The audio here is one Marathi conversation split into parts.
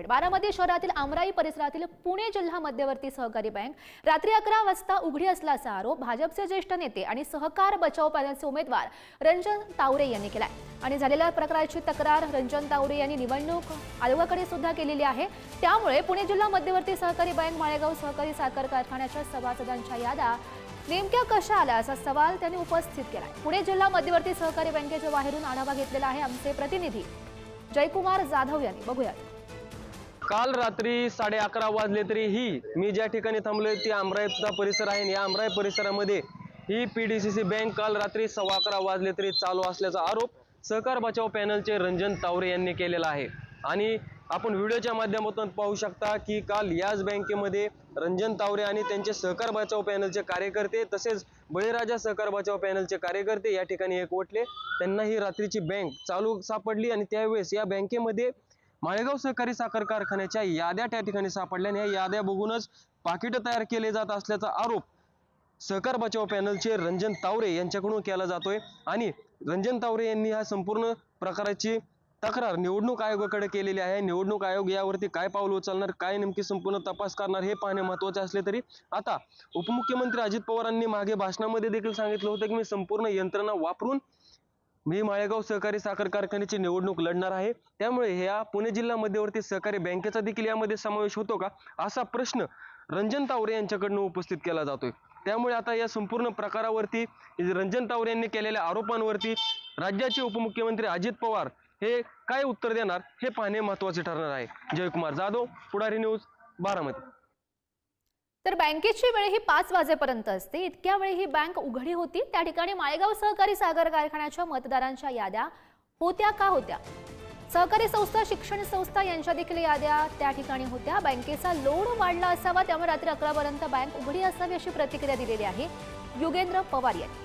अपडेट। बारामती शहरातील आमराई परिसरातील पुणे जिल्हा मध्यवर्ती सहकारी बँक रात्री 11 वाजता उघडी असल्याचा आरोप भाजपचे ज्येष्ठ नेते आणि सहकार बचाव पॅनलचे उमेदवार रंजन तावरे यांनी केलाय आणि झालेल्या प्रकाराची तक्रार रंजन तावरे यांनी निवडणूक आयोगाकडे सुद्धा केलेली आहे। त्यामुळे पुणे जिल्हा मध्यवर्ती सहकारी बँक माळेगाव सहकारी साखर कारखान्याच्या सभासदांच्या याद्या नेमक्या कशा आल्या असा सवाल त्यांनी उपस्थित केला। पुणे जिल्हा मध्यवर्ती सहकारी बँकेच्या बाहेरून आढावा घेतलेला आहे आमचे प्रतिनिधी जयकुमार जाधव यांनी। बघूयात। काल रात्री 11:30 वाजले तरीही मी ज्या ठिकाणी थांबलोय ती आमराईचा परिसर आहे। या आमराई परिसरामध्ये ही पीडीसीसी बँक काल रात्री 11:15 वाजले तरी चालू असल्याचा आरोप सहकार बचाव पॅनलचे रंजन तावरे यांनी केलेला आहे। आणि आपण व्हिडिओच्या माध्यमातून पाहू शकता की काल याच बँकेमध्ये रंजन तावरे आणि त्यांचे सहकार बचाव पॅनलचे कार्यकर्ते तसेच बळीराजा सहकार बचाव पॅनलचे कार्यकर्ते या ठिकाणी एकवटले। त्यांना ही रात्रीची बँक चालू सापडली आणि त्यावेळेस या बँकेमध्ये माळेगाव सहकारी साखर कारखान्याच्या याद्या त्या ठिकाणी सापडल्या आणि या याद्या बघूनच पाकिट तयार केले जात असल्याचा आरोप सहकार बचाव पॅनलचे रंजन तावरे यांच्याकडून केला जातोय। आणि रंजन तावरे यांनी हा संपूर्ण प्रकाराची तक्रार निवडणूक आयोगाकडे केलेली आहे। निवडणूक आयोग यावरती काय पाऊल उचलणार, काय नेमकी संपूर्ण तपास करणार हे पाहणे महत्त्वाचे असले तरी आता उपमुख्यमंत्री अजित पवारांनी मागे भाषणामध्ये देखील सांगितलं होतं की मी संपूर्ण यंत्रणा वापरून मी माळेगाव सहकारी साखर कारखान्याची निवडणूक लढणार आहे। त्यामुळे या पुणे जिल्हा मध्यवर्ती सहकारी बँकेचा देखील यामध्ये समावेश होतो का असा प्रश्न रंजन तावरे यांच्याकडून उपस्थित केला जातोय। त्यामुळे आता या संपूर्ण प्रकारावरती रंजन तावरे यांनी केलेल्या आरोपांवरती राज्याचे उपमुख्यमंत्री अजित पवार हे काय उत्तर देणार हे पाहणे महत्त्वाचे ठरणार आहे। जयकुमार जाधव, पुढारी न्यूज, बारामती। तर बँकेची वेळ ही 5 वाजेपर्यंत असते। इतक्या वेळी ही बँक उघडी होती। त्या ठिकाणी माळेगाव सहकारी साखर कारखान्याच्या मतदारांच्या याद्या होत्या का होत्या? सहकारी संस्था, शिक्षण संस्था यांच्या देखील याद्या त्या ठिकाणी होत्या। बँकेचा लोड वाढला असावा त्यामुळे रात्री 11 पर्यंत बँक उघडी असावी अशी प्रतिक्रिया दिलेली आहे युगेंद्र पवार यांनी।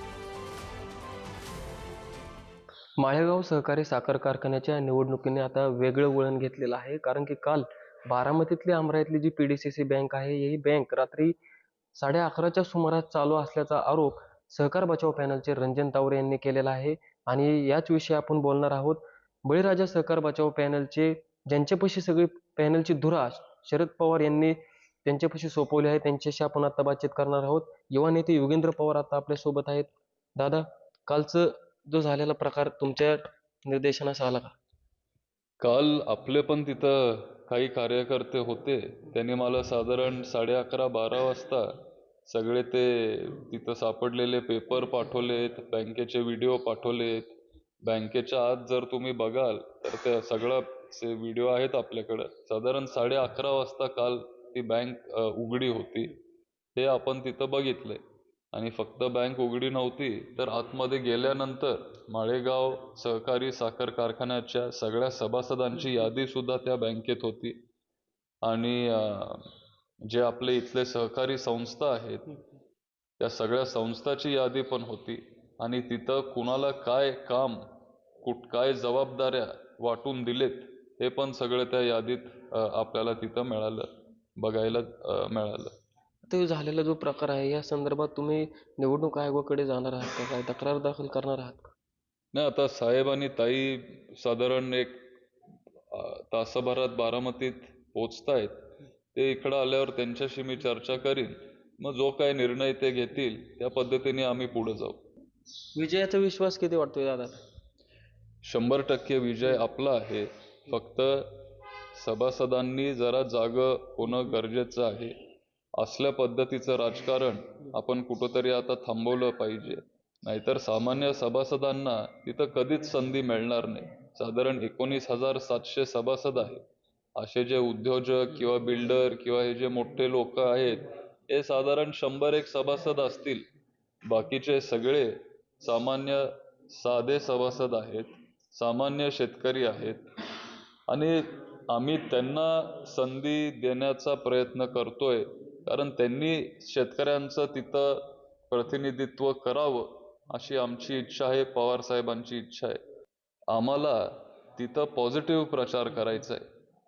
माळेगाव सहकारी साखर कारखान्याच्या निवडणुकीने आता वेगळं वळण घेतलेलं आहे। कारण की काल बारामतीतली आमराईतली जी पीडीसीसी बँक आहे ही बँक रात्री 11:30च्या सुमारास चालू असल्याचा आरोप सहकार बचाव पॅनलचे रंजन तावरे यांनी केलेला आहे। आणि याच विषयी आपण बोलणार आहोत। बळीराजा सहकार बचाव पॅनलचे ज्यांच्यापाशी सगळी पॅनलची धुरा शरद पवार यांनी त्यांच्यापाशी सोपवली आहे त्यांच्याशी आपण आता बातचीत करणार आहोत। युवा नेते युगेंद्र पवार आता आपल्या सोबत आहेत। दादा, कालचं जो झालेला प्रकार तुमच्या निर्देशनास आला का? काल आपले पण तिथं काही कार्यकर्ते होते, त्यांनी मला साधारण 11:30-12 वाजता सगळे ते तिथं सापडलेले पेपर पाठवलेत, बँकेचे व्हिडिओ पाठवलेत। बँकेच्या आत जर तुम्ही बघाल तर ते सगळं व्हिडिओ आहेत आपल्याकडं। साधारण 11:30 वाजता काल ती बँक उघडी होती हे आपण तिथं बघितलंय। आणि फक्त बँक उघडी नव्हती तर आतमध्ये गेल्यानंतर माळेगाव सहकारी साखर कारखान्याच्या सगळ्या सभासदांची यादी सुद्धा त्या बँकेत होती। आणि जे आपले इथले सहकारी संस्था आहेत त्या सगळ्या संस्थाची यादी पण होती। आणि तिथं कुणाला काय काम काय जबाबदाऱ्या वाटून दिलेत हे पण सगळं त्या यादीत आपल्याला तिथं बघायला मिळालं। तो झालेला जो प्रकार आहे या संदर्भात तुम्ही निवडणूक आयोगाकडे जाणार आहात का? काय तक्रार दाखल करणार आहात का? नाही, आता साहेब आणि ताई साधारण एक तासाभरात बारामतीत पोचतायत। ते इकडं आल्यावर त्यांच्याशी मी चर्चा करीन, मग जो काय निर्णय ते घेतील त्या पद्धतीने आम्ही पुढे जाऊ। विजयाचा विश्वास किती वाटतोय दादा? 100% विजय आपला आहे। फक्त सभासदांनी जरा जागं होणं गरजेचं आहे। असल्या पद्धतीचं राजकारण आपण कुठंतरी आता थांबवलं पाहिजे, नाहीतर सामान्य सभासदांना तिथं कधीच संधी मिळणार नाही। साधारण 19,700 सभासद आहेत। असे जे उद्योजक किंवा बिल्डर किंवा हे जे मोठे लोक आहेत हे साधारण 100-1 सभासद असतील। बाकीचे सगळे सामान्य साधे सभासद आहेत, सामान्य शेतकरी आहेत। आणि आम्ही त्यांना संधी देण्याचा प्रयत्न करतोय कारण त्यांनी शेतकऱ्यांचं तिथं प्रतिनिधित्व करावं अशी आमची इच्छा आहे, पवार साहेबांची इच्छा आहे। आम्हाला तिथं पॉझिटिव्ह प्रचार करायचा आहे।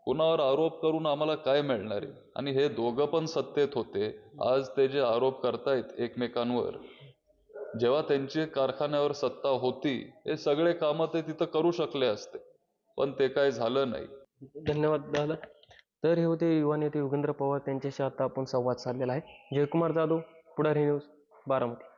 कुणावर आरोप करून आम्हाला काय मिळणार आहे? आणि हे दोघं पण सत्तेत होते। आज ते जे आरोप करतायत एकमेकांवर, जेव्हा त्यांची कारखान्यावर सत्ता होती हे सगळे कामं ते तिथं करू शकले असते, पण ते काय झालं नाही। धन्यवाद दादा। तर हे होते युवा नेते योगेंद्र पवार, त्यांच्याशी आता आपण संवाद साधलेला आहे. जयकुमार जाधव, पुढारी न्यूज, बारामती.